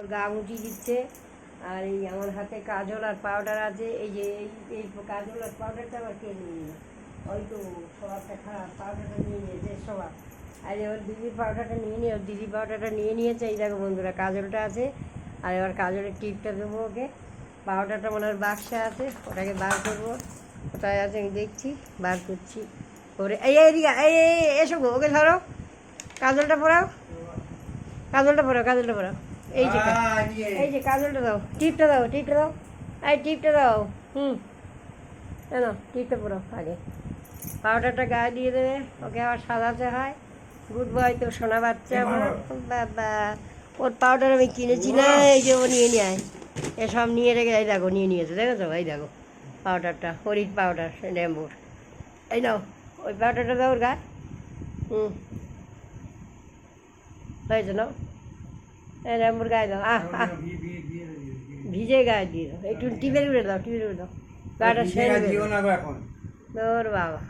ওর গা মুটি দিচ্ছে। আর এই আমার হাতে কাজল আর পাউডার আছে। এই যে এই কাজল আর পাউডারটা আবার কে নিয়ে নিল? ওই তো স্বভাবটা খারাপ, পাউডারটা নিয়ে নিয়েছে স্বভাব। আর ওর দিদির পাউডারটা নিয়ে নিয়ে ওর দিদির পাউডারটা নিয়ে নিয়েছে। এই দেখো বন্ধুরা, কাজলটা আছে। আর এবার কাজলের টিপটা দেবো ওকে। পাউডারটা মনে হয় বাক্সে আছে, ওটাকে বার করবো। কোথায় আছে আমি দেখছি, বার করছি করে। এই এদিকে এই এসো গো, ওকে ধরো, কাজলটা পরাও, কাজলটা পরাও, কাজলটা পরাও। এই যে এই যে কাজলটা দাও, টিপটা দাও, টিপটা দাও, এই টিপটা দাও। কেন টিপটা পরাও আগে, পাউডারটা গায়ে দিয়ে দেবে, ওকে আবার সাজাতে হয়। গুড বয় তো, সোনা বাচ্চা আমার বাবা। ওর পাউডার আমি কিনেছি না, এই যে ও নিয়ে নিয়ে আয়, এসব নিয়ে রেখে। এই দেখো নিয়ে নিয়েছে, দেখো তো, এই দেখো পাউডারটা, হরিদ পাউডার র্যাম্বোর। এই নাও ওই পাউডারটা দাও ওর গায়ে। হয়েছে নাও, এই র্যাম্বোর গায়ে দাও। ভিজে গায়ে দিয়ে দাও, একটু টিপে উড়ে দাও, টিপে উড়ে দাও, গাটা সেরে তোর বাবা।